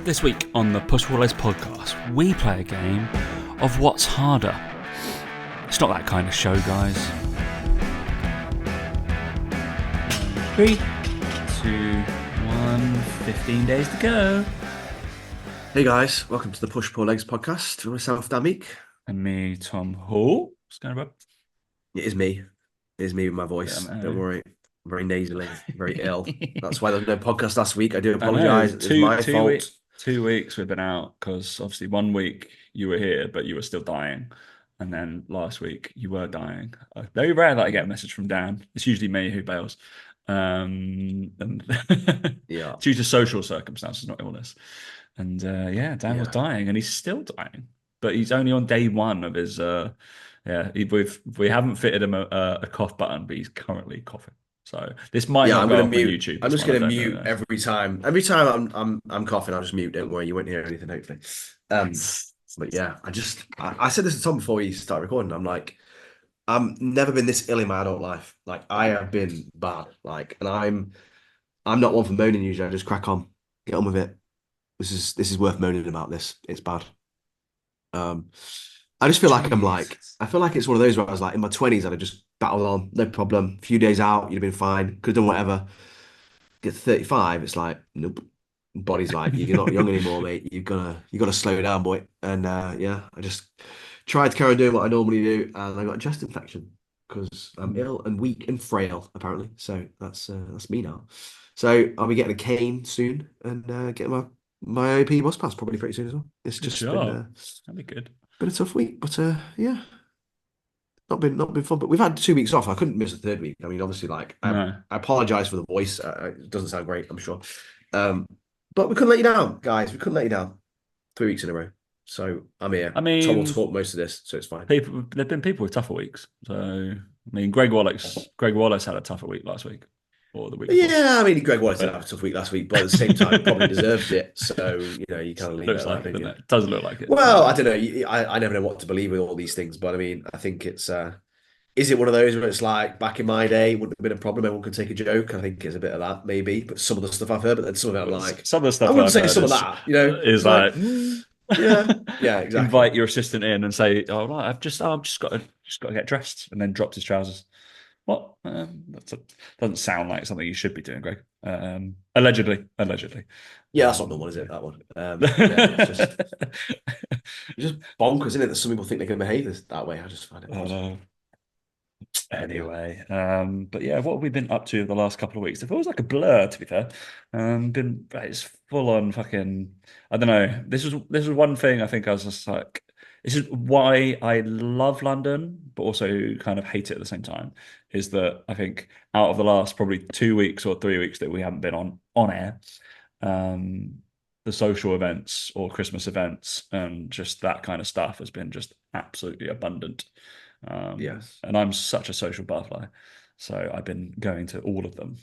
This week on the Push Pull Legs podcast, we play a game of what's harder. It's not that kind of show, guys. 3, 2, 1, 15 days to go. Hey guys, welcome to the Push Pull Legs podcast with myself, Damik. And me, Tom Hall. What's going on, bro? It is me. It is me with my voice. Yeah, Don't worry. I'm very nasally, very ill. That's why there was no podcast last week. I do apologise. It's my fault. 2 weeks we've been out because obviously 1 week you were here, but you were still dying. And then last week you were dying. Very rare that I get a message from Dan. It's usually me who bails. And Yeah. due to social circumstances, not illness. And Dan was dying, and he's still dying. But he's only on day one of his. We haven't fitted him a cough button, but he's currently coughing. So this might not go up on YouTube. I'm just going to mute every time. Every time I'm coughing, I'll just mute. Don't worry, you won't hear anything. Hopefully. But yeah, I said this to Tom before we started recording. I'm like, I've never been this ill in my adult life. Like I have been bad. Like, and I'm not one for moaning usually. I just crack on, get on with it. This is worth moaning about. This it's bad. I just feel like I feel like it's one of those where I was like in my 20s, I'd have just battled on, no problem. A few days out, you'd have been fine, could have done whatever. Get to 35, it's like, nope. Body's like, you're not young anymore, mate. You gotta slow down, boy. And I just tried to carry on doing what I normally do, and I got a chest infection because I'm ill and weak and frail, apparently. So that's me now. So I'll be getting a cane soon and getting my OP bus pass probably pretty soon as well. It's just that'd be good. Been a tough week, but not been fun. But we've had 2 weeks off. I couldn't miss the third week. I mean, obviously, I apologise for the voice. It doesn't sound great, I'm sure. But we couldn't let you down, guys. We couldn't let you down 3 weeks in a row. So I'm here. I mean, Tom will talk most of this, so it's fine. There've been people with tougher weeks. So I mean, Greg Wallace had a tougher week last week. Or the week before. Yeah, I mean, Greg Wallace did have a tough week last week, but at the same time, probably deserved it. So, you kind of leave it like it, it doesn't look like it. Well, I don't know. I never know what to believe with all these things, but I mean, I think it's, is it one of those where it's like, back in my day, wouldn't have been a problem, everyone could take a joke? I think it's a bit of that, maybe, but some of the stuff I've heard, but then some of it I'm like, some of the stuff I wouldn't say some of that, is like yeah, exactly. Invite your assistant in and say, "Oh, right, I've just got to get dressed," and then dropped his trousers. What? That doesn't sound like something you should be doing, Greg. Allegedly. Yeah, that's not normal, is it? That one. It's just bonkers, isn't it? That some people think they can behave that way. I just find it. Anyway, but yeah, what have we been up to the last couple of weeks? It feels like a blur, to be fair. It's full on fucking. I don't know. This was one thing I think I was just like. This is why I love London, but also kind of hate it at the same time. Is that I think out of the last probably 2 weeks or 3 weeks that we haven't been on air, the social events or Christmas events and just that kind of stuff has been just absolutely abundant. Yes. And I'm such a social butterfly, so I've been going to all of them,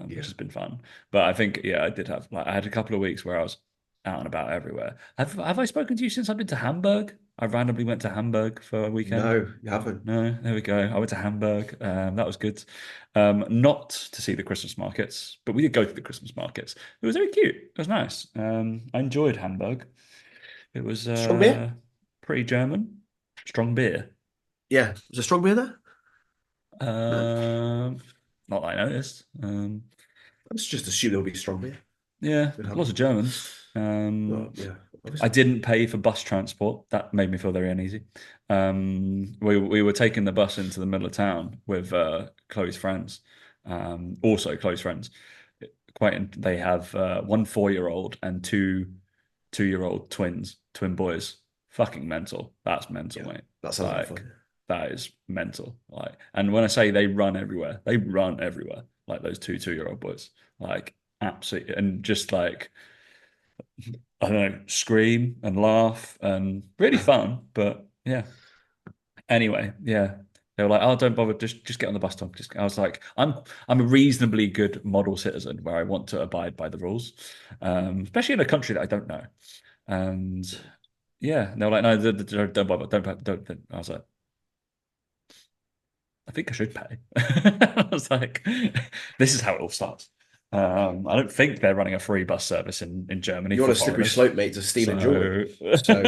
which has been fun. But I think I did have I had a couple of weeks where I was out and about everywhere. Have I spoken to you since I've been to Hamburg? I randomly went to Hamburg for a weekend. No, you haven't. No, there we go. I went to Hamburg. That was good. Not to see the Christmas markets, but we did go to the Christmas markets. It was very cute. It was nice. I enjoyed Hamburg. It was strong beer? Pretty German. Strong beer. Yeah. Was there strong beer there? Not that I noticed. I was just assuming there would be strung beer. Yeah, lots of Germans. I didn't pay for bus transport. That made me feel very uneasy. We were taking the bus into the middle of town with Chloe's friends, also Chloe's friends. They have 1 4-year-old and 2-year-old twin boys. Fucking mental. That's mental, mate. That sounds like fun. That is mental. And when I say they run everywhere, like those 2-year-old boys, like absolutely, and just like I don't know, scream and laugh and really fun. But yeah. Anyway, yeah. They were like, "Oh, don't bother. Just get on the bus, Tom." I was like, "I'm a reasonably good model citizen where I want to abide by the rules, especially in a country that I don't know." And yeah, they were like, "No, don't bother. Don't." I was like, "I think I should pay." I was like, "This is how it all starts." I don't think they're running a free bus service in Germany You're on for a slippery foreigners. slope, mate, to stealing jewelry. So So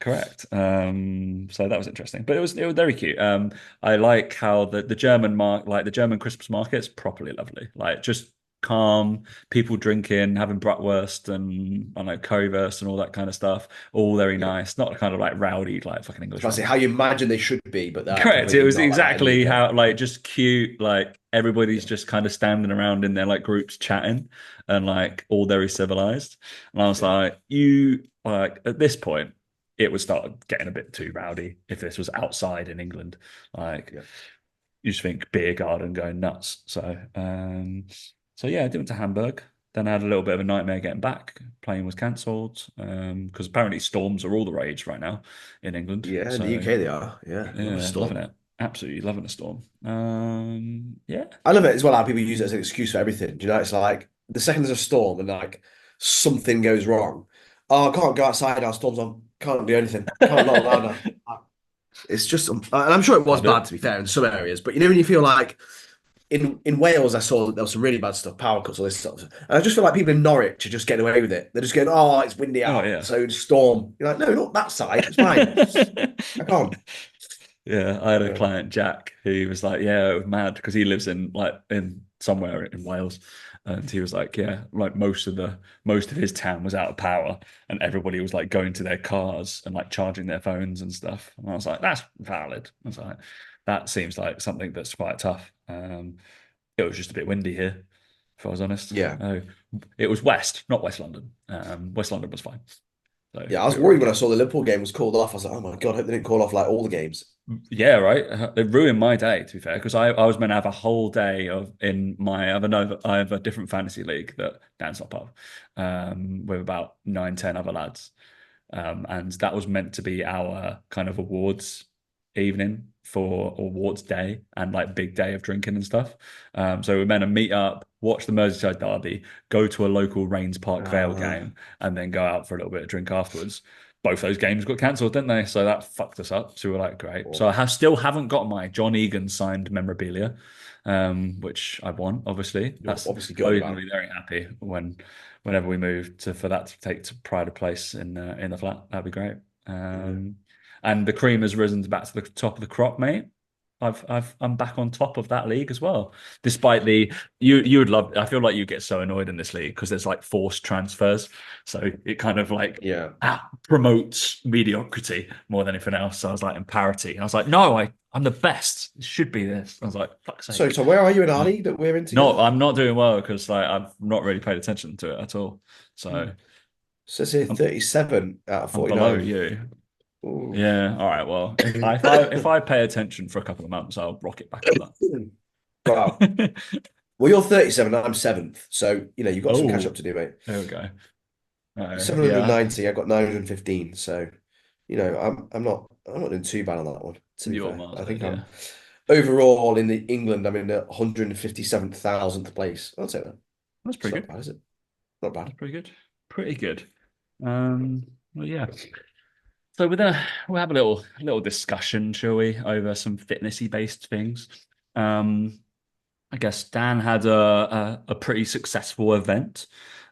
correct. So that was interesting, but it was very cute. I like how the German like the German Christmas market's properly lovely. Like just calm, people drinking, having bratwurst and I don't know currywurst and all that kind of stuff. All very yeah, nice. Not kind of like rowdy like fucking I was English about to say ones. how you imagine they should be, but they're Correct. It completely was not like that exactly anymore. how like just cute, like everybody's Yeah, just kind of standing around in their like groups chatting and like all very civilized. And I was yeah, like, you like at this point, it would start getting a bit too rowdy if this was outside in England. Like yeah, you just think beer garden going nuts. So yeah, I went to Hamburg. Then I had a little bit of a nightmare getting back. Plane was cancelled because apparently storms are all the rage right now in England. yeah. In the So UK, they are. Yeah, love a yeah, loving storm. it. Absolutely loving a storm. Yeah. I love it as well how people use it as an excuse for everything. Do you know, it's like the second there's a storm and like something goes wrong. Oh, I can't go outside. Our storm's on. Can't do anything. Can't not allowed now. It's just, and I'm sure it was Love bad it. to be fair in some areas, but you know when you feel like in Wales, I saw that there was some really bad stuff, power cuts, all this stuff, and I just feel like people in Norwich are just getting away with it. They're just going, "Oh, it's windy Oh out, yeah. so storm." You're like, "No, not that side. It's fine. I can't." Yeah, I had a Uh, client, Jack, who was like, "Yeah, it was mad because he lives in like in somewhere in Wales," and he was like, "Yeah, like most of his town was out of power, and everybody was like going to their cars and like charging their phones and stuff." And I was like, "That's valid." I was like, "That seems like something that's quite tough." It was just a bit windy here, if I was honest. yeah, Oh, it was west, not West London. West London was fine, so yeah. I was we were worried when I okay. saw the Liverpool game was called off. I was like, "Oh my God, I hope they didn't call off like all the games." Yeah, right. It ruined my day, to be fair, because I was meant to have a whole day of in my I have a different fantasy league that Dan's not part of, with about 9, 10 other lads. And that was meant to be our kind of awards evening for awards day and like big day of drinking and stuff. So we are meant to meet up, watch the Merseyside derby, go to a local Rains Park Vale Uh, game, and then go out for a little bit of drink afterwards. Both those games got cancelled, didn't they? So that fucked us up. So we were like, great. So or, I still haven't got my John Egan signed memorabilia, which I want. Obviously, you're that's obviously gutted always going about. to be very happy whenever we move to for that to take to pride of place in the flat. That'd be great. Yeah. Um, and the cream has risen back to the top of the crop, mate. I'm back on top of that league as well. Despite the you would love. I feel like you get so annoyed in this league because there's like forced transfers, so it kind of like Yeah. promotes mediocrity more than anything else. So I was like in parity. I was like, no, I'm the best. It should be this. I was like, fuck's So, sake. so where are you in our Uh, league that we're in No, together? I'm not doing well because like I've not really paid attention to it at all. Hmm. So Says here I'm 37 out of I'm below 49. you. Ooh. Yeah. All right. Well, if I pay attention for a couple of months, I'll rock it back up Wow. that. Well, you're 37, I'm seventh. So, you've got some catch up Oh, to do, mate. there we go. Yeah, 790, I've got 915. So, I'm not doing too bad on that one, to be you're fair. miles I ahead. think Yeah, I'm overall in England, I'm in the 157,000th place. I'll take that. that's It's pretty not good. bad, is it? Not bad. That's pretty good. Pretty good. Well, yeah. So we'll have a little discussion, shall we, over some fitnessy based things. Um, I guess Dan had a pretty successful event,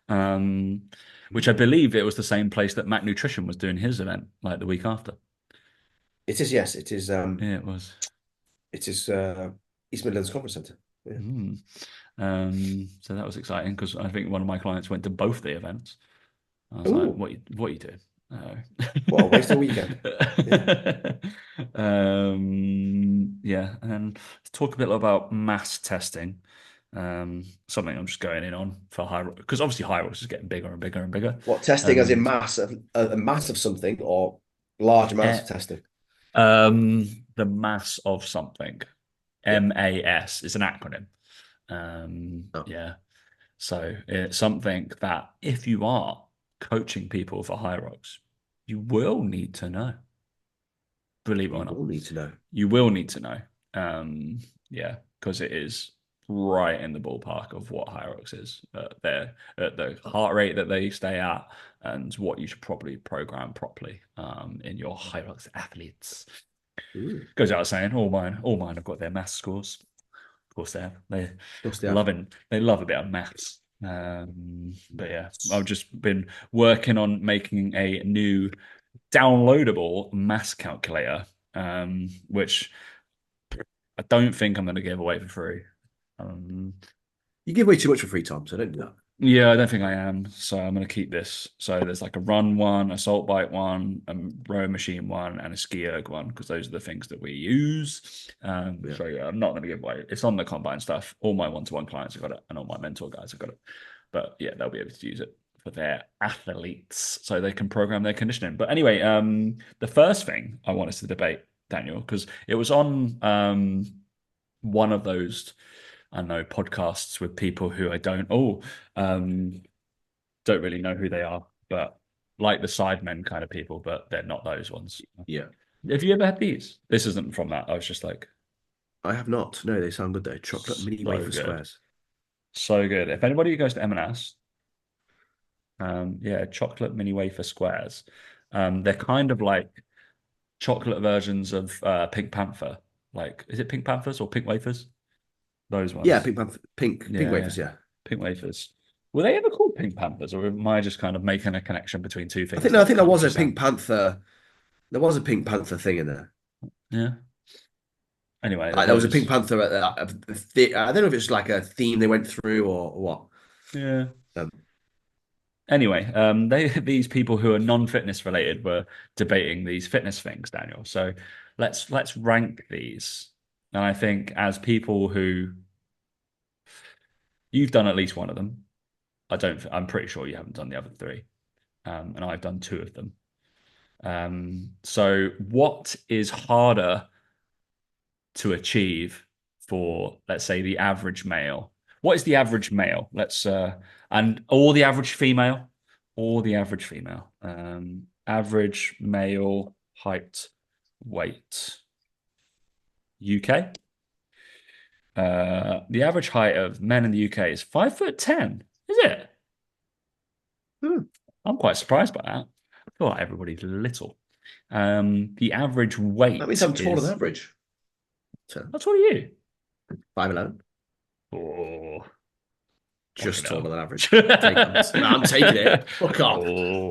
um, which I Mm. believe it was the same place that Mac Nutrition was doing his event, like the week after. It is, yes. It is Yeah, it was. it is East Midlands Conference Centre. Yeah. Mm. So that was exciting because I think one of my clients went to both the events. I was like, Oh, what are you doing? Oh. what a waste of weekend. Yeah. Yeah, and then let's talk a bit about mass testing. Something I'm just going in on for high because obviously high rocks is getting bigger and bigger and bigger. What testing as in And mass of a mass of something or large amounts eh, of testing? the mass of something, Yeah. MAS is an acronym. Oh. Yeah, so it's something that if you are coaching people for high rocks, you will need to know, believe it or You not. will need to know. You will need to know. Yeah, because it is right in the ballpark of what Hyrox is. At the heart rate that they stay at, and what you should probably program properly in your Hyrox athletes. Ooh. Goes out saying, all mine have got their math scores. course they have. They Plus they have. they love a bit of maths. But yeah, I've just been working on making a new downloadable mass calculator, which I don't think I'm going to give away for free. Um, You give away too much for free, Tom, so don't do that. yeah, I don't think I am. So I'm going to keep this. So there's like a run one, a salt bike one, a row machine one, and a ski erg one, because those are the things that we use. Yeah. So yeah, I'm not going to give away. It's on the combine stuff. All my one-to-one clients have got it, and all my mentor guys have got it. But yeah, they'll be able to use it for their athletes, so they can program their conditioning. But anyway, the first thing I want us to debate, Daniel, because it was on one of those, I don't know, podcasts with people who I um don't really know who they are, but like the Sidemen kind of people, but they're not those ones. Yeah. Have you ever had these? This isn't from that. I was just like, I have not. No, they sound good though. Chocolate mini so wafer good. squares. So good. If anybody goes to M&S, yeah, chocolate mini wafer squares. They're kind of like chocolate versions of Pink Panther. Like, is it Pink Panthers or Pink Wafers? Those Yeah, ones. pink Yeah, yeah. wafers, yeah. Pink Wafers. Were they ever called Pink Panthers, or am I just kind of making a connection between two I things think no, I that think there was a capture Pink sound? Panther. There was a Pink Panther thing in there. Yeah. Anyway, Like there was a Pink those. Panther. I don't know if it's like a theme they went through or what. Yeah. Um, Anyway, they these people who are non-fitness related were debating these fitness things, Daniel. So let's rank these. And I think as people who you've done at least one of them, I'm pretty sure you haven't done the other three. And I've done two of them. So what is harder to achieve for, let's say, the average male? What is the average male? And or the average female, or the average female. Average male height, weight. UK. The average height of men in the UK is 5'10". Is it? hmm, I'm quite surprised by that. I feel like everybody's little. The average that means weight I'm taller than is. average. So That's what are you? 5'11", Oh, fucking just taller hell. than average. I'm taking it. Fuck off.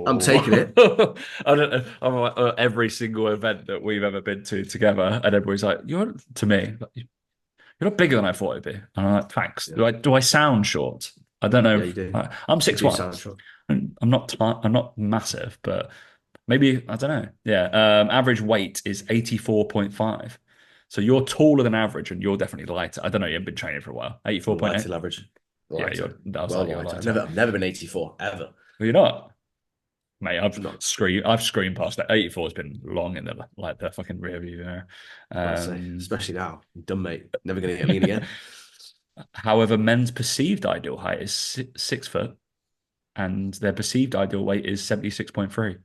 I'm taking it. Oh, I don't know. I'm like, every single event that we've ever been to together, and everybody's like, "You're to me, like, you're not bigger than I thought it'd be." And I'm like, "Thanks." Yeah, Do I sound short? I don't know. yeah, you do. I'm You six do one. sound short. I'm not massive, but maybe I don't know. Yeah. Average weight is 84.5. So you're taller than average, and you're definitely lighter. I don't know. You've been training for a while. 84.8. Lighter than average. Yeah, you're. Lighter. I was Well, like, you're lighter. lighter. I've never been 84 ever. Well, you're not. Mate, Not. I've screamed past that. 84 has been long in the fucking rear view mirror. I say, Um, especially now. I'm done, mate. Never gonna get lean again. However, men's perceived ideal height is 6 foot, and their perceived ideal weight is 76.3. Bit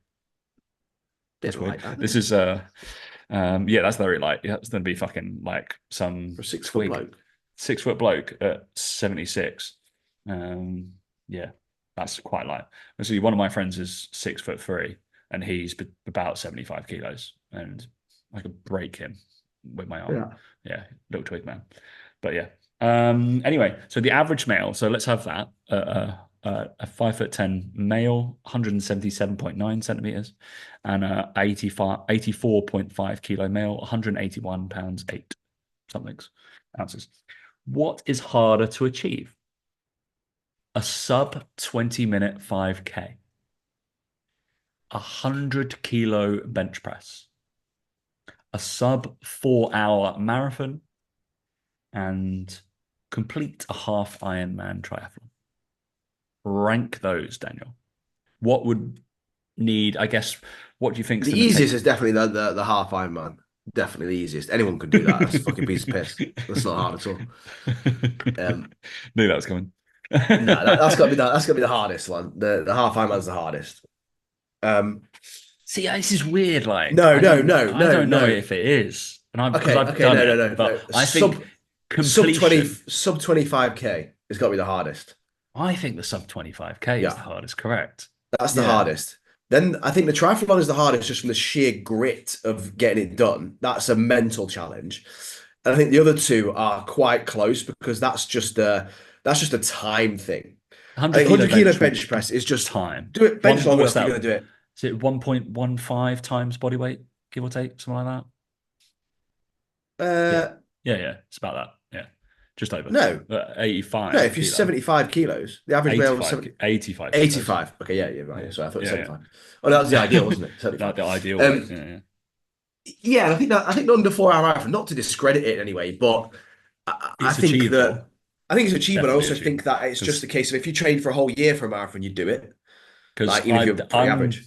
That's weird. light, I This think. is yeah, that's very light. Yeah, it's gonna be fucking like some For a 6 foot twig. bloke. 6 foot bloke at 76. Um, yeah, that's quite light. So one of my friends is 6'3", and he's about 75 kilos, and I could break him with my arm. Yeah. Yeah, little twig man. But yeah. Anyway, so the average male. So let's have that. A 5'10" male, 177.9 centimeters, and a 84.5 kilo male, 181 pounds 8 somethings ounces. What is harder to achieve? A sub 20-minute 5K, 100-kilo bench press, a sub 4 hour marathon, and complete a half Ironman triathlon. Rank those, Daniel. What would need, I guess, what do you think is The going to take? easiest is definitely the half Ironman. Definitely the easiest. Anyone could do that. That's a fucking piece of piss. That's not hard at all. Knew that was coming. No, that's got to be the hardest one. The half Ironman's the hardest. Um, See, this is weird. Like, no, no, no, I no, don't know no. if it is, and I've because Okay, I've okay, done no, no, it, no, but no. I think Sub 20 completion. sub 25K has got to be the hardest. I think the sub 25K is the Yeah, hardest. Correct. that's the Yeah. hardest. Then I think the triathlon is the hardest just from the sheer grit of getting it done. That's a mental challenge. And I think the other two are quite close because that's just a time thing. I 100 think kilo 100 kilo bench bench press is just time. do it bench One, long what's enough, you're that? going to do it. Is it 1.15 times body weight, give or take, something like that? Yeah. Uh, Yeah, yeah. It's about that. Yeah. Just over. no, no. 85 If you're kilo. 75 kilos, the average male was 85, 70, 85 kilos. 85. Okay, yeah, yeah, right. Yeah. Yeah, sorry, I thought it was Yeah, 75. Oh, that was the ideal, yeah. wasn't it? Like 75. the ideal weight. Um, Yeah, yeah. yeah, and I think the under 4 hour marathon, not to discredit it in any way, but I It's think achievable. that I think it's achievable. I Definitely also think achievable. that it's just a case of if you train for a whole year for a marathon, you do it. Because Like even if you're pretty I'm average.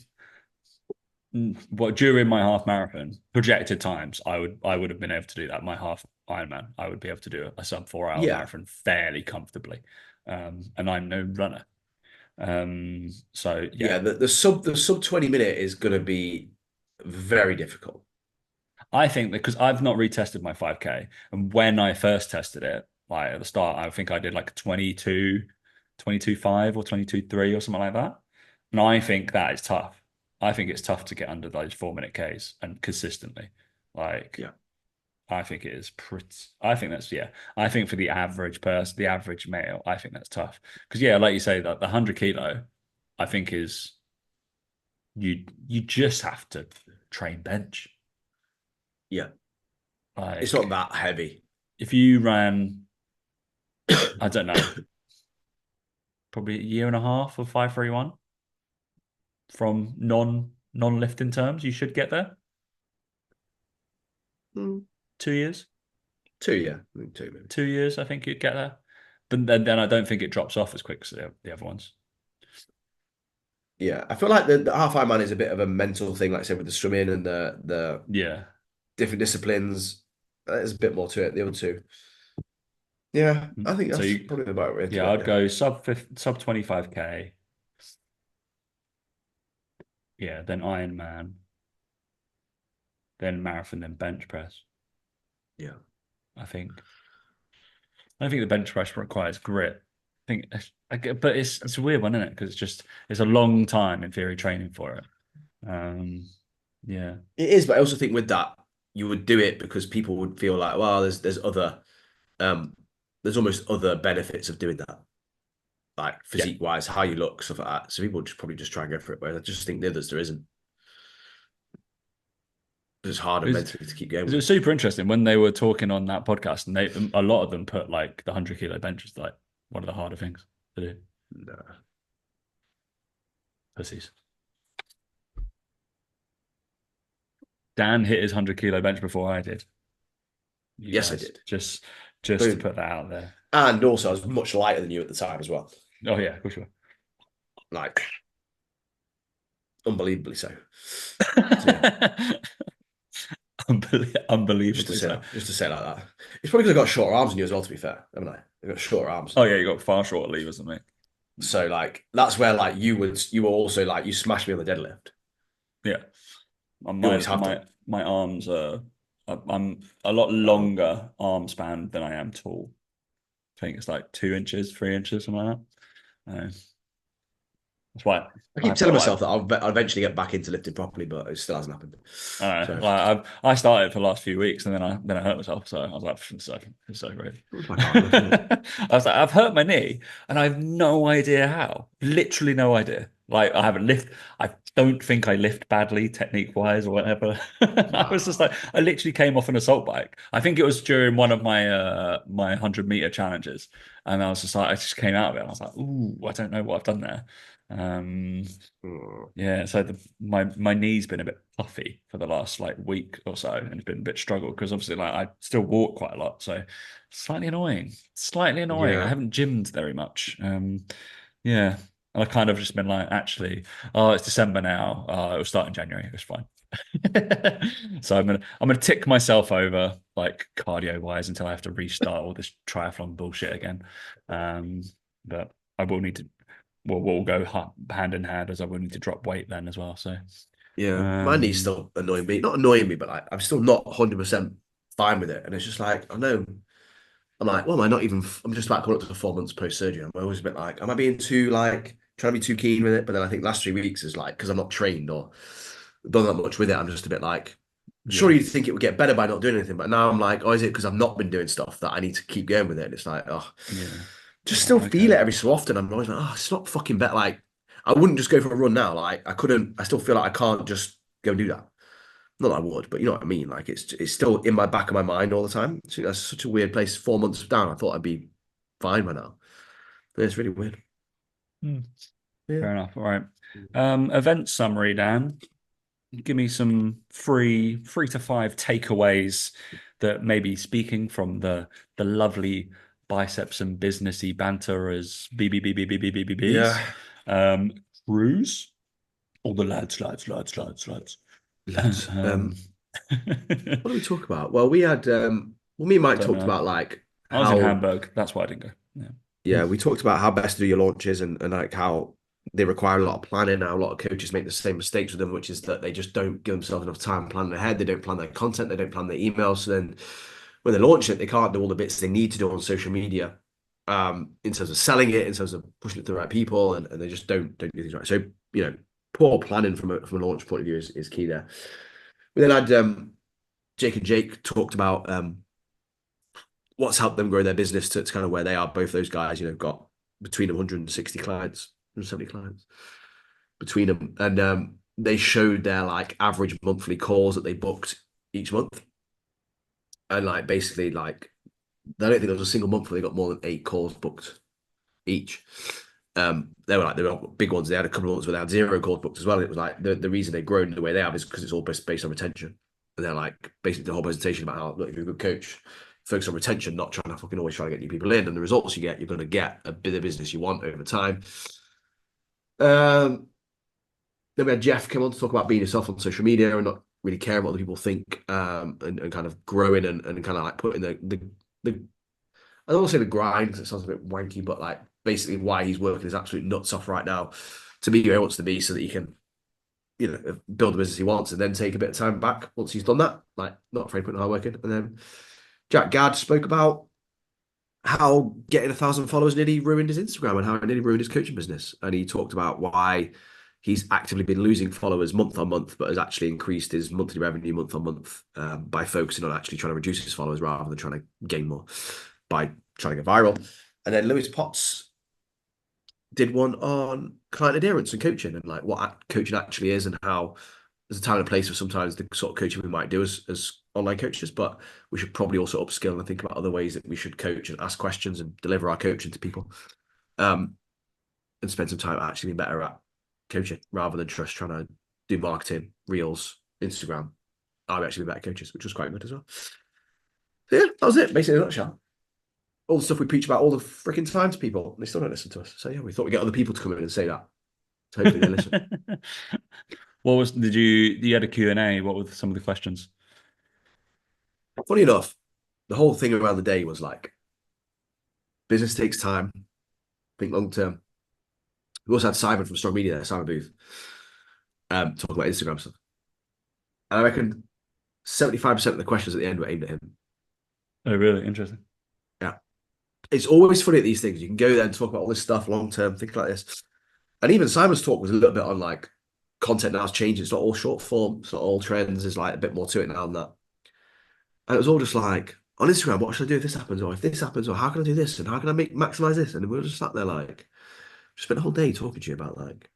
well, during my half marathon projected times, I would have been able to do that. My half Ironman, I would be able to do a sub 4 hour Yeah, marathon fairly comfortably. And I'm no runner. So yeah, yeah. The sub 20 minute is going to be very difficult. I think that because I've not retested my 5K, and when I first tested it, like at the start, I think I did like 22.5 or 22.3 or something like that. And I think that is tough. I think it's tough to get under those 4 minute Ks and consistently. Like, Yeah, I think it is pretty, I think that's, yeah. I think for the average person, the average male, I think that's tough. Because, yeah, like you say, that the 100 kilo, I think is, you just have to train bench. yeah. It's not Like, that heavy. if you ran, I don't know, probably a year and a half of 531 from non-lifting terms, you should get there. Mm, 2 years, two, yeah, I think two maybe. 2 years, I think you'd get there. But then I don't think it drops off as quick as the other ones. Yeah, I feel like the half Ironman is a bit of a mental thing, like I said, with the swimming and the Yeah. different disciplines. There's a bit more to it. The other two, yeah, I think So that's probably the right way to do yeah, it. I'd Yeah, go sub 25K. Yeah, then Ironman, then marathon, then bench press. yeah. I think. I think the bench press requires grit. I think, but it's a weird one, isn't it? Because it's a long time in theory training for it. Um, yeah, It is, but I also think with that, you would do it because people would feel like, well, um, there's almost other benefits of doing that, like yeah. physique wise, how you look, stuff like that. So people would just probably just try and go for it. Whereas I just think the others there isn't. It's harder It was, mentally to keep going it with. was super interesting when they were talking on that podcast, and a lot of them put like the 100 kilo bench as like one of the harder things to do. No. Pussies. Dan hit his 100 kilo bench before I did. You Yes, I guys, did. just to Boom. put that out there. And also, I was much lighter than you at the time as well. Oh yeah, for sure. Like, unbelievably so. So yeah, just to Unbelievably say so. that, just to say it like that. It's probably because I got shorter arms than you as well. To be fair, haven't I? I've got shorter arms. Oh yeah, you got far shorter levers than me. So like that's where like you were also like you smashed me on the deadlift. Yeah, You my always have my done. my arms are. I'm a lot Oh. longer arm span than I am tall. I think it's like 2 inches, 3 inches, something like that. That's why I keep I've telling got like myself that I'll eventually get back into lifting properly, but it still hasn't happened. I don't know, So like I started for the last few weeks and then I hurt myself. So I was like, it's so great. it's like hard enough, isn't it? I was like, I've hurt my knee and I have no idea how. Literally no idea. Like I haven't lift. I don't think I lift badly technique wise or whatever. I was just Nah. like, I literally came off an assault bike. I think it was during one of my 100 meter challenges, and I was just like, I just came out of it. And I was like, ooh, I don't know what I've done there. Um, Mm. yeah, so my knee's been a bit puffy for the last like week or so, and it's been a bit struggle because obviously like I still walk quite a lot, so slightly annoying. Slightly annoying. I Yeah. haven't gymmed very much. Yeah, and I've kind of just been like, actually, oh, it's December now. It will start in January. It's fine. So I'm gonna tick myself over like cardio wise until I have to restart all this triathlon bullshit again. Um, but I will need to we'll go hand in hand as I will need to drop weight then as well. So, Yeah. My knee's um, still annoying me. Not annoying me, but like I'm still not 100% fine with it. And it's just like, I know I'm like, well, am I not even I'm just about coming up to 4 months post surgery. I'm always a bit like, am I being too like trying to be too keen with it? But then I think last 3 weeks is like because I'm not trained or done that much with it, I'm just a bit like, surely Yeah. you'd think it would get better by not doing anything. But now I'm like, oh, is it because I've not been doing stuff that I need to keep going with it? And it's like, oh, Yeah. just still Right. feel Okay. it every so often. I'm always like, oh, it's not fucking better. Like, I wouldn't just go for a run now. Like, I couldn't, I still feel like I can't just go and do that. Not that I would, but you know what I mean? Like, it's still in my back of my mind all the time. So that's such a weird place. 4 months down, I thought I'd be fine by now. But it's really weird. Hmm. Yeah. Fair enough. All right. Event summary, Dan. Give me some three to five takeaways that maybe speaking from the lovely biceps and businessy banter as BBBBBBBBs. Yeah. Um, Cruise. All the lads. Lads. Um, What do we talk about? Well, we had well, me and Mike don't talked know. about like I was in how Hamburg. That's why I didn't go. Yeah. yeah, we talked about how best to do your launches and like how they require a lot of planning. How a lot of coaches make the same mistakes with them, which is that they just don't give themselves enough time planning ahead. They don't plan their content, they don't plan their emails. So then when they launch it, they can't do all the bits they need to do on social media, in terms of selling it, in terms of pushing it to the right people, and they just don't do things right. So, you know, poor planning from a launch point of view is key there. We then had Jake and Jake talked about what's helped them grow their business to kind of where they are. Both those guys, you know, got between them 160 clients, 170 clients between them, and they showed their like average monthly calls that they booked each month, and like basically like I don't think there was a single month where they got more than 8 calls booked each. They were big ones. They had a couple of months where they had 0 calls booked as well. And it was like the reason they've grown the way they have is because it's all based on retention. And they're like basically the whole presentation about how look, if you're a good coach, focus on retention, not trying to fucking always try to get new people in. And the results you get, you're going to get a bit of business you want over time. Um, then we had Jeff come on to talk about being yourself on social media and not really caring what other people think, and kind of growing and kind of like putting the I don't want to say the grind because it sounds a bit wanky, but like basically why he's working his absolute nuts off right now to be where he wants to be so that he can, you know, build the business he wants and then take a bit of time back once he's done that. Like, not afraid of putting hard work in. And then Jack Gadd spoke about how getting 1,000 followers nearly ruined his Instagram and how it nearly ruined his coaching business. And he talked about why he's actively been losing followers month on month, but has actually increased his monthly revenue month on month, by focusing on actually trying to reduce his followers rather than trying to gain more by trying to get viral. And then Lewis Potts did one on client adherence and coaching and like what coaching actually is and how there's a time and a place for sometimes the sort of coaching we might do as online coaches, but we should probably also upskill and think about other ways that we should coach and ask questions and deliver our coaching to people, um, and spend some time actually being better at coaching rather than just trying to do marketing, reels, Instagram. I'll actually be better coaches, which was quite good as well. So yeah, that was it, basically in a nutshell. All the stuff we preach about all the freaking time to people, and they still don't listen to us. So yeah, we thought we'd get other people to come in and say that. So hopefully they listen. What was did you had a Q&A? What were some of the questions? Funny enough, the whole thing around the day was like business takes time, think long term. We also had Simon from Strong Media there, Simon Booth, talking about Instagram stuff. And I reckon 75% of the questions at the end were aimed at him. Oh, really? Interesting. Yeah. It's always funny at these things. You can go there and talk about all this stuff long term, think like this. And even Simon's talk was a little bit on like content now's changing. It's not all short form, it's not all trends. There's like a bit more to it now than that. And it was all just like on Instagram, what should I do if this happens? Or if this happens, or how can I do this? And how can I maximize this? And we were just sat there like, just spent the whole day talking to you about like,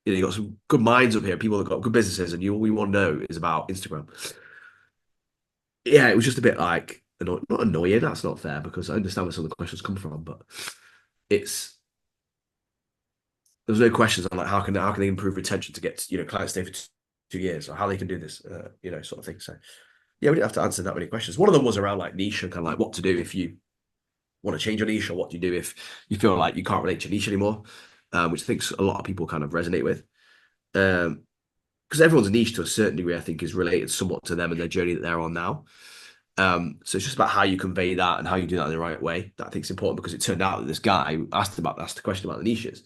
you know, you got some good minds up here, people that got good businesses, and you all we want to know is about Instagram. Yeah, it was just a bit like not annoying. That's not fair because I understand where some of the questions come from, but it's there's no questions on like how can they improve retention to get clients stay for 2 years or how they can do this, sort of thing. So yeah, we didn't have to answer that many questions. One of them was around like niche and kind of like what to do if you want to change your niche or what do you do if you feel like you can't relate to your niche anymore, which I think a lot of people kind of resonate with. Because everyone's niche to a certain degree, I think, is related somewhat to them and their journey that they're on now. So it's just about how you convey that and how you do that in the right way. That I think is important because it turned out that this guy who asked the question about the niches.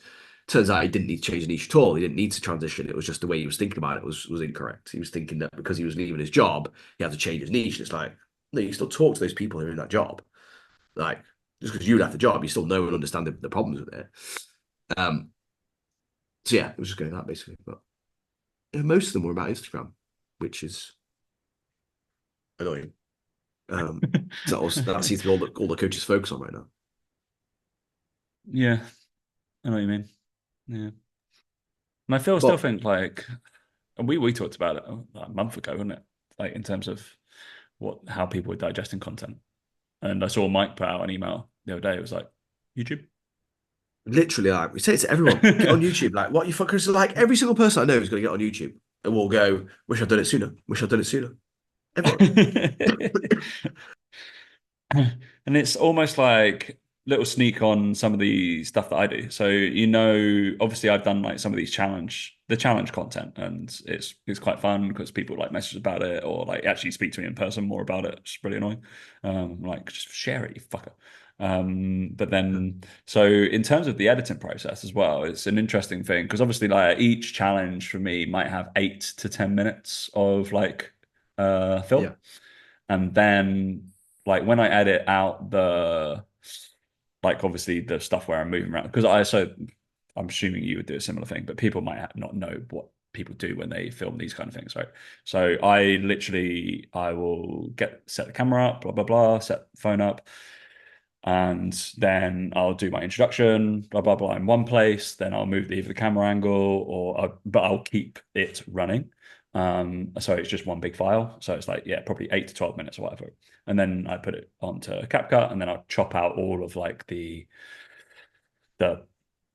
Turns out he didn't need to change the niche at all. He didn't need to transition. It was just the way he was thinking about it was incorrect. He was thinking that because he was leaving his job, he had to change his niche. And it's like, no, you still talk to those people who are in that job. Like, just because you left the job, you still know and understand the problems with it. Um, so yeah, it was just going that basically. But yeah, most of them were about Instagram, which is annoying. That seems to be all the coaches focus on right now. Yeah, I know what you mean. Yeah. And I feel still But think like we talked about it like a month ago, wasn't it? Like in terms of what how people were digesting content. And I saw Mike put out an email the other day. It was like, YouTube. literally, like we say it to everyone, get on YouTube. Like, what you fuckers are like? Every single person I know is going to get on YouTube and will go, "Wish I'd done it sooner. Wish I'd done it sooner." Everyone. And it's almost like little sneak on some of the stuff that I do. So, obviously I've done like some of these the challenge content, and it's quite fun because people like message about it or like actually speak to me in person more about it. It's really annoying. Like just share it, you fucker. But then so in terms of the editing process as well, it's an interesting thing because obviously like each challenge for me might have 8 to 10 minutes of like film. Yeah. And then like when I edit out the like obviously the stuff where I'm moving around because I'm assuming you would do a similar thing, but people might not know what people do when they film these kind of things, right? So I will set the camera up, blah blah blah, set the phone up, and then I'll do my introduction, blah blah blah, in one place. Then I'll move either the camera angle but I'll keep it running. So it's just one big file. So it's like, yeah, probably 8 to 12 minutes or whatever. And then I put it onto CapCut, and then I'll chop out all of like the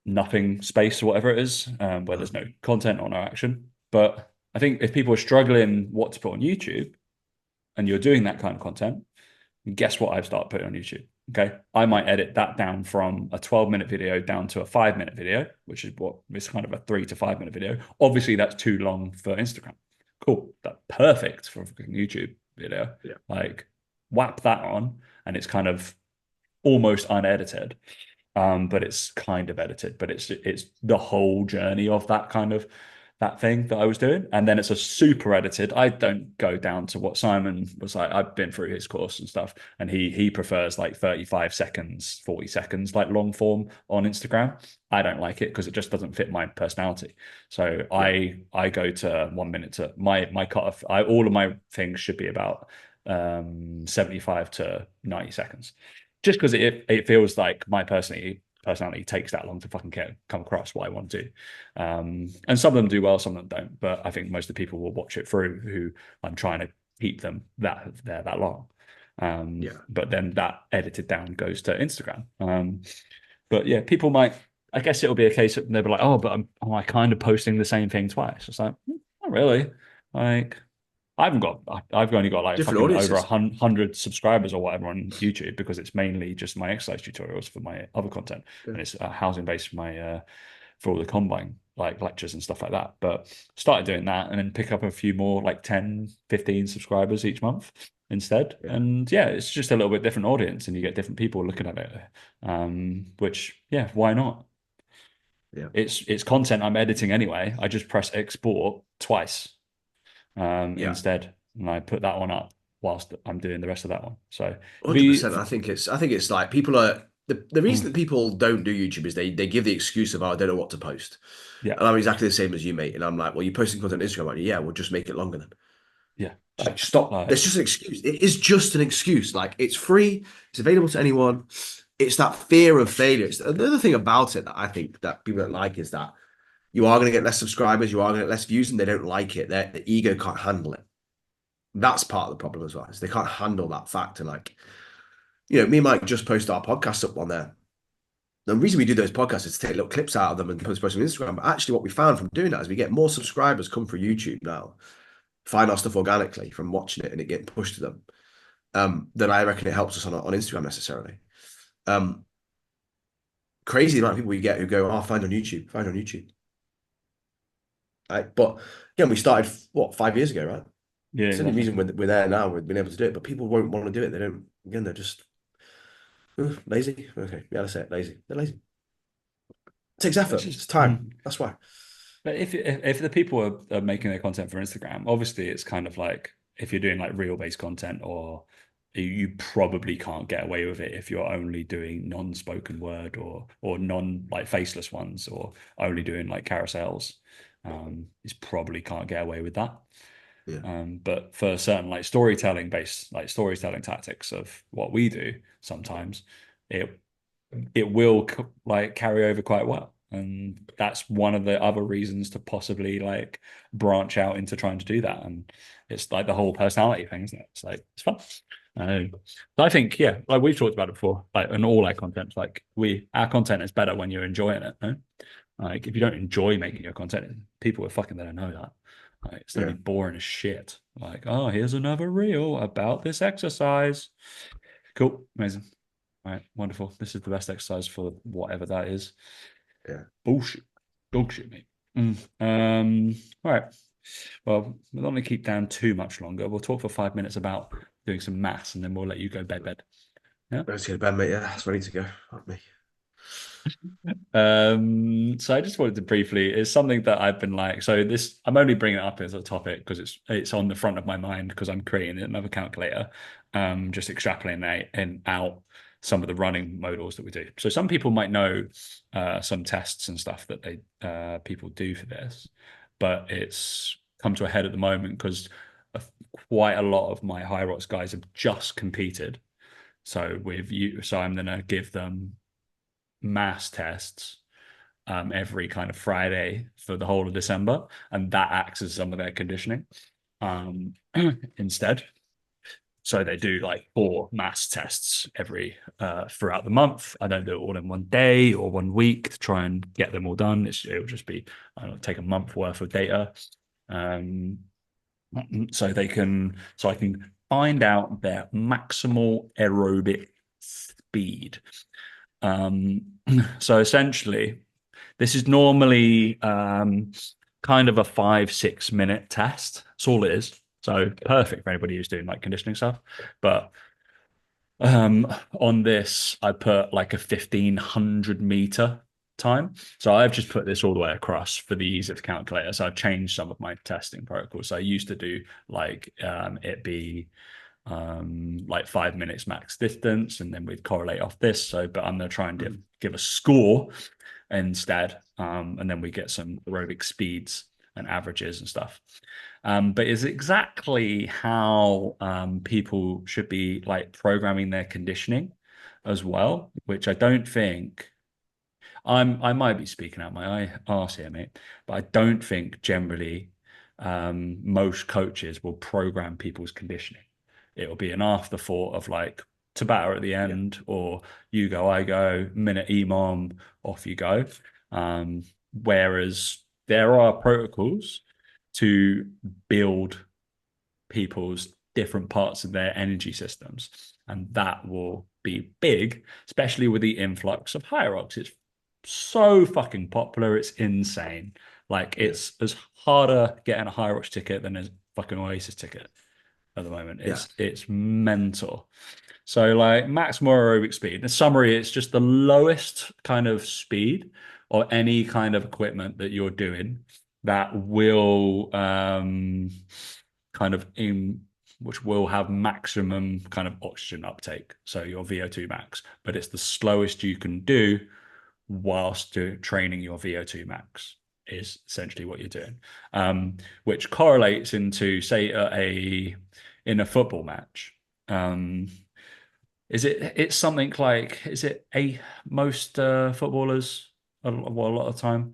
nothing space or whatever it is, where Uh, there's no content or no action. But I think if people are struggling what to put on YouTube, and you're doing that kind of content, guess what I've started putting on YouTube? Okay. I might edit that down from a 12-minute video down to a 5-minute video, which is what is kind of a 3 to 5 minute video. Obviously, that's too long for Instagram. Cool. That's perfect for a YouTube video. yeah. Like, whap that on, and it's kind of almost unedited. But it's kind of edited, but it's the whole journey of that kind of that thing that I was doing. And then it's a super edited. I don't go down to what Simon was like. I've been through his course and stuff, and he prefers like 35 seconds, 40 seconds, like long form on Instagram. I don't like it because it just doesn't fit my personality. So Yeah. I go to 1 minute to my cutoff. All of my things should be about 75 to 90 seconds just because it feels like my personality takes that long to fucking come across what I want to do. And some of them do well, some of them don't. But I think most of the people will watch it through who I'm trying to keep them that long. Yeah. But then that edited down goes to Instagram. But yeah, people might. I guess it'll be a case of they'll be like, oh, but am I kind of posting the same thing twice? It's like, not really. Like I've only got like Different fucking over a audiences. hundred subscribers or whatever on YouTube because it's mainly just my exercise tutorials for my other content, Yeah. and it's housing based for my for all the combine like lectures and stuff like that. But started doing that and then pick up a few more like 10, 15 subscribers each month instead. Yeah. And yeah, it's just a little bit different audience and you get different people looking at it. Which yeah, why not? Yeah. It's content I'm editing anyway. I just press export twice Yeah. instead, and I put that one up whilst I'm doing the rest of that one. So be 100%. I think it's like people are the reason that people don't do YouTube is they give the excuse of, oh, I don't know what to post. yeah, And I'm exactly the same as you, mate. And I'm like, well, you're posting content on Instagram, aren't you? Yeah, we'll just make it longer then. yeah, Like, stop. There's like just an excuse. It is just an excuse. Like, it's free, it's available to anyone. It's that fear of failure. It's another thing about it that I think that people don't like is that you are going to get less subscribers, you are going to get less views, and they don't like it. Their ego can't handle it. That's part of the problem as well. Is they can't handle that fact. And like, me and Mike just post our podcast up on there. The reason we do those podcasts is to take little clips out of them and post them on Instagram. But actually, what we found from doing that is we get more subscribers come through YouTube now, find our stuff organically from watching it and it getting pushed to them. Than I reckon it helps us on Instagram necessarily. Um, Crazy the amount of people we get who go, "Oh, find on YouTube, find on YouTube." Right? But again, we started what 5 years ago, right? yeah, It's the only exactly. reason we're there now. We've been able to do it, but people won't want to do it. They don't. Again, they're just lazy. Okay, yeah, that's it. Lazy. They're lazy. It takes It's effort. just, It's time. That's why. but if the people are making their content for Instagram, obviously it's kind of like if you're doing like reel based content or you probably can't get away with it if you're only doing non-spoken word or non like faceless ones or only doing like carousels. You probably can't get away with that. Yeah. But for certain like storytelling based, like storytelling tactics of what we do, sometimes it it will like carry over quite well. And that's one of the other reasons to possibly like branch out into trying to do that. And it's like the whole personality thing, isn't it? It's like it's fun. So I think, yeah, like we've talked about it before, like in all our content, like our content is better when you're enjoying it. No? Like if you don't enjoy making your content, people are fucking gonna know that. Like, it's gonna be Yeah. boring as shit. Like, oh, here's another reel about this exercise. Cool, amazing. All right, wonderful. This is the best exercise for whatever that is. Yeah. Bullshit. Dog shit, mate. All right. Well, we'll not keep down too much longer. We'll talk for 5 minutes about doing some maths and then we'll let you go bed. Yeah. Let's go to bed, mate. Yeah, it's ready to go. Fuck me. So I just wanted to briefly, it's something that I've been like, so this, I'm only bringing it up as a topic because it's on the front of my mind because I'm creating another calculator, just extrapolating out some of the running modals that we do. So some people might know some tests and stuff that they people do for this, but it's come to a head at the moment because quite a lot of my high rocks guys have just competed. So with you, so I'm gonna give them mass tests every kind of Friday for the whole of December, and that acts as some of their conditioning um, instead. So they do like 4 mass tests every throughout the month. I don't do it all in one day or one week to try and get them all done. It'll just be I don't know, take a month worth of data, um, so I can find out their maximal aerobic speed. Um, so essentially, this is normally kind of a 5, 6 minute test. That's all it is. So perfect for anybody who's doing like conditioning stuff. But on this, I put like a 1,500 meter time. So I've just put this all the way across for the ease of the calculator. So I've changed some of my testing protocols. So I used to do like it be like 5 minutes max distance, and then we'd correlate off this. So, but I'm going to try and give a score instead, and then we get some aerobic speeds and averages and stuff. But is exactly how people should be like programming their conditioning as well, which I don't think I might be speaking out my arse here, mate, but I don't think generally most coaches will program people's conditioning. It'll be an afterthought of like Tabata at the Yeah. end, or you go, I go, minute EMOM, off you go. Um, Whereas there are protocols to build people's different parts of their energy systems. And that will be big, especially with the influx of Hyrox. It's so fucking popular. It's insane. Like Yeah. it's as harder getting a Hyrox ticket than a fucking Oasis ticket at the moment. Yeah. It's mental. So like maximal aerobic speed. In summary, it's just the lowest kind of speed or any kind of equipment that you're doing that will kind of in which will have maximum kind of oxygen uptake. So your VO2 max, but it's the slowest you can do whilst training your VO2 max is essentially what you're doing, which correlates into say in a football match. Um, it's something like is it a most footballers well, a lot of time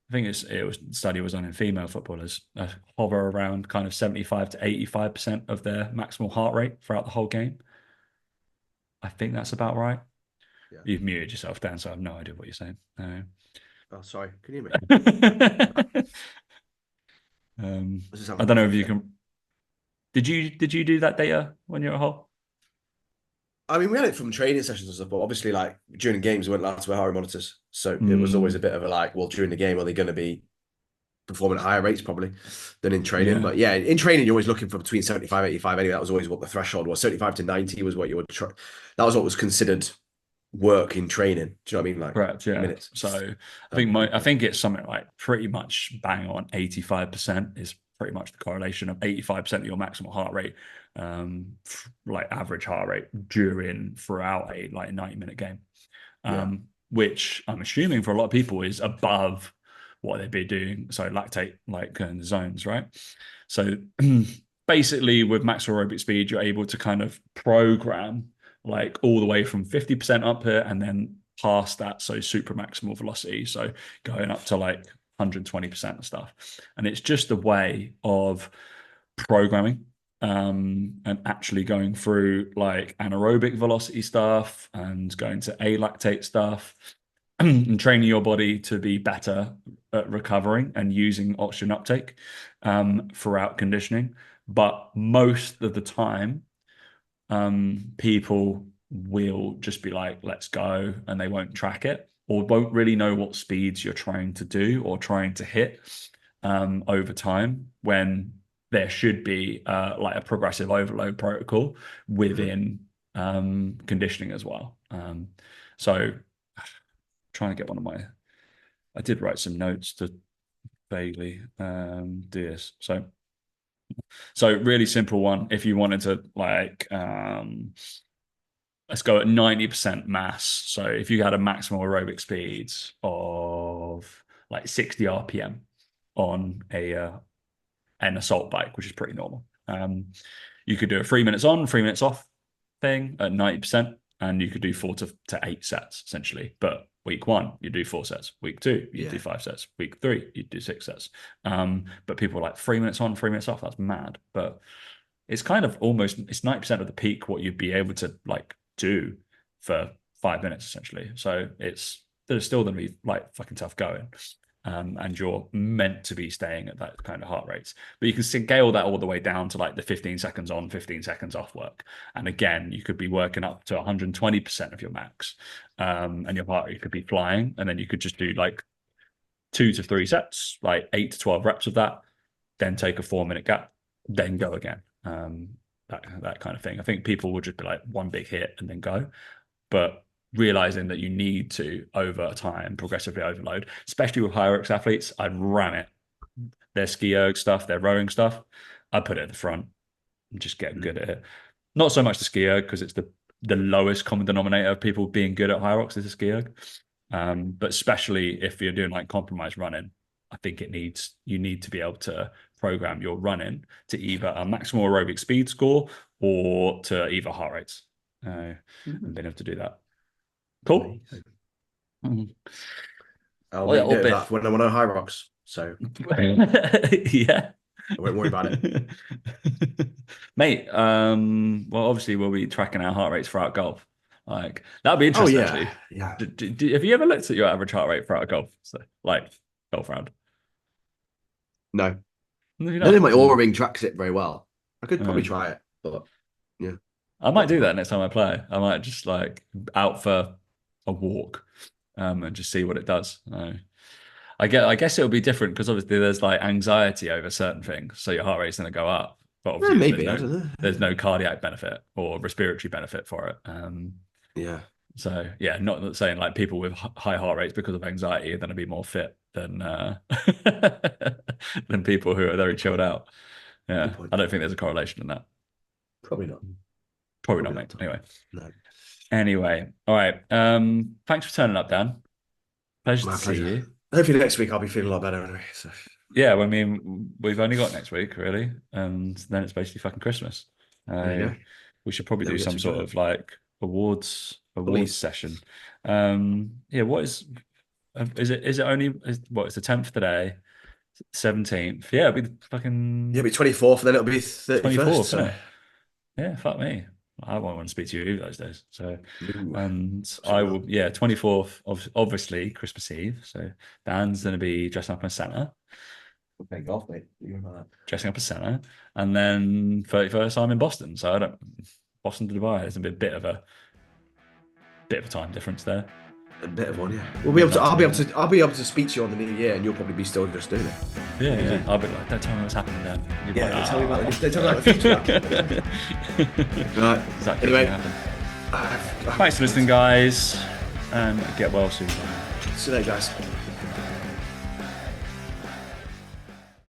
I think it was study was done in female footballers hover around kind of 75 to 85% of their maximal heart rate throughout the whole game. I think that's about right. Yeah. You've muted yourself, Dan, so I have no idea what you're saying. Oh, sorry. Can you hear me? I was just having I a don't know coffee if you fit. can. Did you do that data when you were at Hull? I mean, we had it from training sessions and stuff, but obviously, like during games, we weren't allowed to wear heart rate monitors. So it was always a Mm, bit of a like, well, during the game, are they going to be performing at higher rates probably than in training? yeah, But yeah, in training, you're always looking for between 75, 85 anyway. That was always what the threshold was. 75 to 90 was what you would try. That was what was considered work in training. Do you know what I mean? Like correct. Yeah. minutes. So I Yeah. think it's something like pretty much bang on 85% is pretty much the correlation of 85% of your maximal heart rate, like average heart rate throughout a like 90-minute game. Yeah. Which I'm assuming for a lot of people is above what they'd be doing. So lactate like zones, right? So basically with max aerobic speed, you're able to kind of program like all the way from 50% up here and then past that. So super maximal velocity. So going up to like 120% of stuff. And it's just a way of programming and actually going through like anaerobic velocity stuff and going to alactate stuff and training your body to be better at recovering and using oxygen uptake throughout conditioning. But most of the time, people will just be like, let's go, and they won't track it or won't really know what speeds you're trying to do or trying to hit over time when there should be like a progressive overload protocol within conditioning as well. So trying to get one of my, I did write some notes to vaguely do this. So really simple one. If you wanted to like, let's go at 90% mass. So if you had a maximal aerobic speeds of like 60 RPM on an assault bike, which is pretty normal. You could do a 3 minutes on, 3 minutes off thing at 90%, and you could do 4 to 8 sets essentially. But week 1, you do 4 sets. Week 2, you do 5 sets. Week 3, you do 6 sets. But people are like 3 minutes on, 3 minutes off. That's mad. But it's kind of almost, it's 90% of the peak what you'd be able to like do for 5 minutes essentially. So there's still going to be like fucking tough going. And you're meant to be staying at that kind of heart rates. But you can scale that all the way down to like the 15 seconds on, 15 seconds off work. And again, you could be working up to 120% of your max. And your heart rate could be flying. And then you could just do like 2 to 3 sets, like 8 to 12 reps of that, then take a 4-minute gap, then go again. That kind of thing. I think people would just be like one big hit and then go. But realizing that you need to over time progressively overload, especially with higher X athletes, I'd ram it. Their ski erg stuff, their rowing stuff, I'd put it at the front and just get good at it. Not so much the ski erg because it's the lowest common denominator of people being good at Hyrox is the ski erg. But especially if you're doing like compromised running, I think you need to be able to program your running to either a maximal aerobic speed score or to either heart rates. And being able to do that. Cool. I'll make note of that when I'm on high rocks. So yeah, I won't worry about it. Mate, well, obviously we'll be tracking our heart rates throughout golf. Like that'd be interesting, actually. Yeah. Have you ever looked at your average heart rate throughout a golf? So, like golf round? No. No, I don't think my Oura ring tracks it very well. I could probably try it, but yeah. I might do that next time I play. I might just like out for a walk and just see what it does. I guess it'll be different because obviously there's like anxiety over certain things, so your heart rate's going to go up. But obviously maybe I don't know. There's no cardiac benefit or respiratory benefit for it. Yeah. So yeah, not saying like people with high heart rates because of anxiety are going to be more fit than than people who are very chilled out. Yeah, I don't think there's a correlation in that. Probably not. Probably not, mate. Anyway. No. Anyway, all right. Thanks for turning up, Dan. Pleasure to see you. Hopefully next week I'll be feeling a lot better anyway. So. Yeah, well, I mean, we've only got next week, really, and then it's basically fucking Christmas. We should probably do some sort of like awards session. Yeah, what is it only what is the 10th today? 17th. Yeah, it'll be fucking it'll be 24th, and then it'll be 31st. So. Yeah, fuck me. I won't want to speak to you those days. So, and I will, 24th, obviously Christmas Eve. So Dan's going to be dressing up as Santa. Playing golf, mate. You remember that? Dressing up as Santa. And then 31st, I'm in Boston. So Boston to Dubai, there's a bit of a time difference there. A bit of one, yeah. We'll be able to. I'll be able to speak to you on the new year, and you'll probably be still just doing it. Yeah. I'll be like, don't tell me what's happening then. Yeah, tell me about the future. Right. Exactly. Anyway, thanks for listening, guys, and get well soon. See you later, guys.